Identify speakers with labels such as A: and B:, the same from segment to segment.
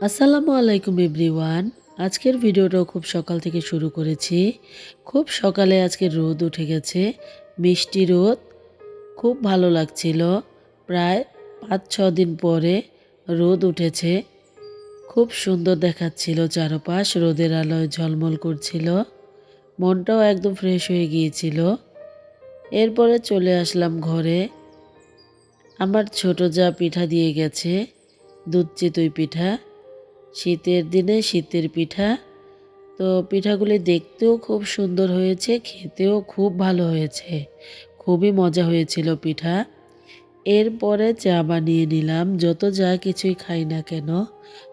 A: আসসালামু আলাইকুম এভরিওয়ান। আজকের ভিডিওটাও খুব সকাল থেকে শুরু করেছি। খুব সকালে আজকে রোদ উঠে গেছে, মিষ্টি রোদ। খুব ভালো লাগছিল। প্রায় ৫-৬ দিন পরে রোদ উঠেছে। খুব সুন্দর দেখাচ্ছিল চারপাশ, রোদের আলোয় ঝলমল করছিল। মনটাও একদম ফ্রেশ হয়ে গিয়েছিল। এরপরে চলে আসলাম ঘরে। আমার ছোট যা পিঠা দিয়ে গেছে, দুধ চিতই পিঠা। শীতের দিনে শীতের পিঠা। তো পিঠাগুলি দেখতেও খুব সুন্দর হয়েছে, খেতেও খুব ভালো হয়েছে। খুবই মজা হয়েছিল পিঠা। এরপরে চা বানিয়ে নিলাম। যত যা কিছুই খাই না কেন,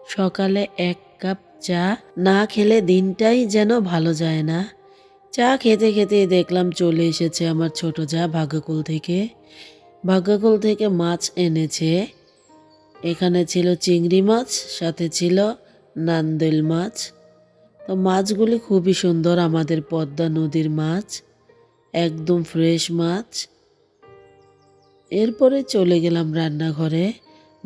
A: সকালে ১ কাপ চা না খেলে দিনটাই যেন ভালো যায় না। চা খেতে খেতেই দেখলাম চলে এসেছে আমার ছোট যা ভাগ্যকুল থেকে। ভাগ্যকুল থেকে মাছ এনেছে। এখানে ছিল চিংড়ি মাছ, সাথে ছিল নান্দুল মাছ। তো মাছগুলি খুবই সুন্দর, আমাদের পদ্মা নদীর মাছ, একদম ফ্রেশ মাছ। এরপরে চলে গেলাম রান্নাঘরে।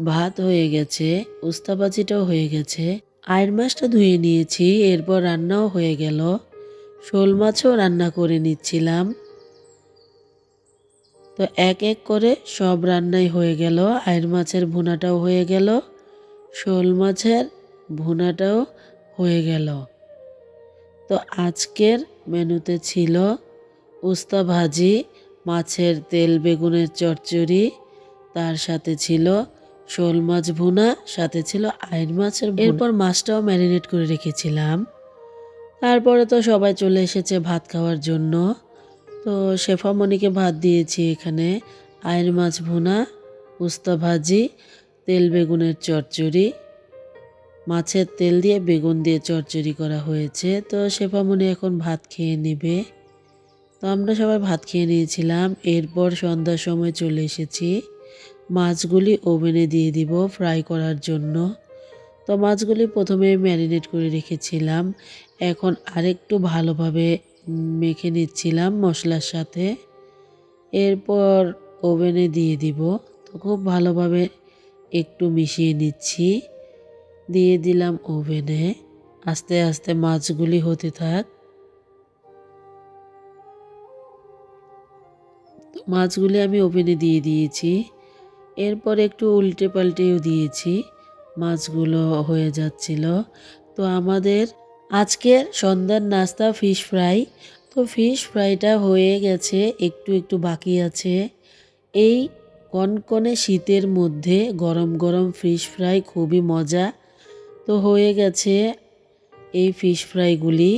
A: ভাত হয়ে গেছে, উস্তা ভাজিটাও হয়ে গেছে, আয়ের মাছটা ধুয়ে নিয়েছি। এরপর রান্নাও হয়ে গেল। শোল মাছও রান্না করে নিচ্ছিলাম। তো এক এক করে সব রান্নাই হয়ে গেল। আয়ের মাছের ভুনাটাও হয়ে গেল, শোল মাছের ভুনাটাও হয়ে গেল। তো আজকের মেনুতে ছিল উস্তা ভাজি, মাছের তেল বেগুনের চচ্চড়ি, তার সাথে ছিল শোল মাছ ভুনা, সাথে ছিল আইড় মাছের ভুনা। এরপর মাছটাও ম্যারিনেট করে রেখেছিলাম। তারপরে তো সবাই চলে এসেছে ভাত খাওয়ার জন্য। তো শেফামণিকে ভাত দিয়েছি এখানে। আইড় মাছ ভুনা, উস্তা ভাজি, তেল বেগুনের চচ্চড়ি, মাছের তেল দিয়ে বেগুন দিয়ে চচ্চড়ি করা হয়েছে। তো শেফামণি এখন ভাত খেয়ে নেবে। তো আমরা সবাই ভাত খেয়ে নিয়েছিলাম। এরপর সন্ধ্যার সময় চলে এসেছি। মাছগুলি ওভেনে দিয়ে দিব ফ্রাই করার জন্য। তো মাছগুলি প্রথমে ম্যারিনেট করে রেখেছিলাম। এখন আরেকটু ভালোভাবে মেখে নিচ্ছিলাম মশলার সাথে। এরপর ওভেনে দিয়ে দিব। তো খুব ভালোভাবে একটু মিশিয়ে নিচ্ছি। দিয়ে দিলাম ওভেনে। আস্তে আস্তে মাছগুলি হতে থাক। মাছগুলি আমি ওভেনে দিয়ে দিয়েছি। এরপর একটু উল্টে পাল্টেও দিয়েছি। মাছগুলো হয়ে যাচ্ছিল। তো আমাদের আজকের সন্ধ্যার নাস্তা ফিশ ফ্রাই। তো ফিশ ফ্রাইটা হয়ে গেছে, একটু একটু বাকি আছে। এই কনকনে শীতের মধ্যে গরম গরম ফিশ ফ্রাই খুবই মজা। তো হয়ে গেছে এই ফিশ ফ্রাইগুলি।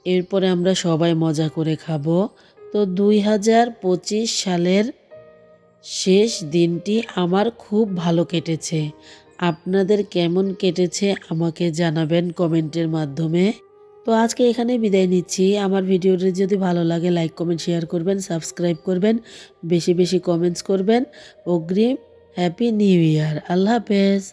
A: এরপরে আমরা সবাই মজা করে খাবো। তো ২০২৫ সালের শেষ দিনটি আমার খুব ভালো কেটেছে। আপনাদের কেমন কেটেছে আমাকে জানাবেন কমেন্টের মাধ্যমে। তো আজকে এখানে বিদায় নিচ্ছি। আমার ভিডিওটি যদি ভালো লাগে লাইক কমেন্ট শেয়ার করবেন, সাবস্ক্রাইব করবেন, বেশি বেশি কমেন্টস করবেন। অগ্রিম হ্যাপি নিউ ইয়ার। আল্লাহ হাফেজ।